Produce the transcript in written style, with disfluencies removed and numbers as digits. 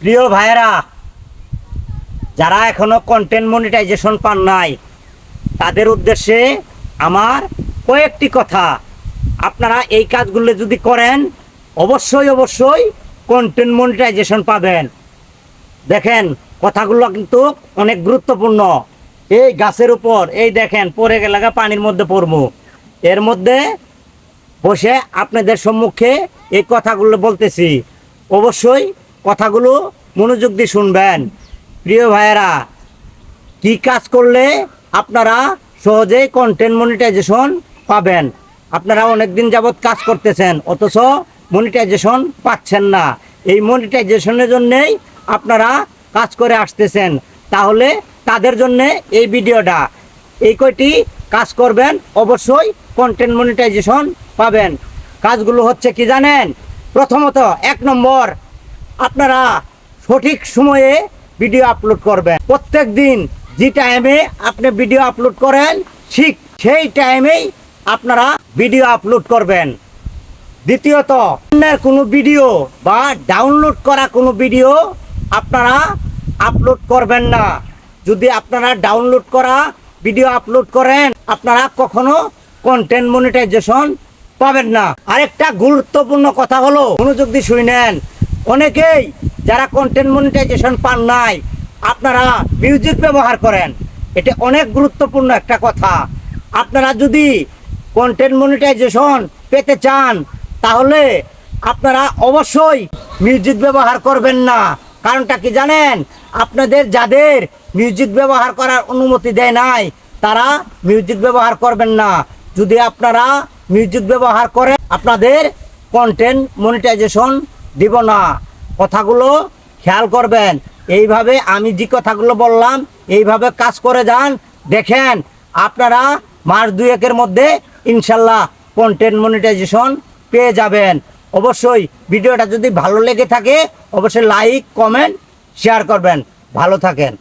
প্রিয় ভাইয়েরা, যারা এখনো কন্টেন্ট মনিটাইজেশন পান নাই তাদের উদ্দেশ্যে আমার কয়েকটি কথা। আপনারা এই কাজগুলো যদি করেন অবশ্যই কন্টেন্ট মনিটাইজেশন পাবেন। দেখেন, কথাগুলো কিন্তু অনেক গুরুত্বপূর্ণ। এই গাছের উপর এই দেখেন পড়ে গেলে পানির মধ্যে পড়বো, এর মধ্যে বসে আপনাদের সম্মুখে এই কথাগুলো বলতেছি। অবশ্যই কথাগুলো মনোযোগ দিয়ে শুনবেন। প্রিয় ভাইয়েরা, কি কাজ করলে আপনারা সহজেই কন্টেন্ট মনিটাইজেশন পাবেন? আপনারা অনেক দিন যাবৎ কাজ করতেছেন অথচ মনিটাইজেশন পাচ্ছেন না। এই মনিটাইজেশনের জন্যেই আপনারা কাজ করে আসতেছেন। তাহলে তাদের জন্যে এই ভিডিওটা। এই কয়টি কাজ করবেন, অবশ্যই কন্টেন্ট মনিটাইজেশন পাবেন। কাজগুলো হচ্ছে কি জানেন? প্রথমত 1 নম্বর, আপনারা সঠিক সময়ে ভিডিও আপলোড করবেন। প্রত্যেক দিন যে টাইমে আপনি ভিডিও আপলোড করেন ঠিক সেই টাইমেই আপনারা ভিডিও আপলোড করবেন। দ্বিতীয়ত, অন্যের কোনো ভিডিও বা ডাউনলোড করা কোনো ভিডিও আপনারা আপলোড করবেন না। যদি আপনারা ডাউনলোড করা ভিডিও আপলোড করেন আপনারা কখনো কন্টেন্ট মনিটাইজেশন পাবেন না। আরেকটা গুরুত্বপূর্ণ কথা হলো, মনোযোগ দিয়ে শুনেন। অনেকেই যারা কন্টেন্ট মনিটাইজেশন পান নাই আপনারা মিউজিক ব্যবহার করেন। এটা অনেক গুরুত্বপূর্ণ একটা কথা। আপনারা যদি কন্টেন্ট মনিটাইজেশন পেতে চান তাহলে আপনারা অবশ্যই মিউজিক ব্যবহার করবেন না। কারণটা কি জানেন? আপনাদের যাদের মিউজিক ব্যবহার করার অনুমতি দেয় নাই তারা মিউজিক ব্যবহার করবেন না। যদি আপনারা মিউজিক ব্যবহার করেন আপনাদের কন্টেন্ট মনিটাইজেশন দিব না। কথাগুলো খেয়াল করবেন। এইভাবে আমি যে কথাগুলো বললাম এইভাবে কাজ করে যান, দেখেন আপনারা মাস 2-1-এর মধ্যে ইনশাল্লাহ কন্টেন্ট মনিটাইজেশন পেয়ে যাবেন। অবশ্যই ভিডিওটা যদি ভালো লেগে থাকে অবশ্যই লাইক, কমেন্ট, শেয়ার করবেন। ভালো থাকেন।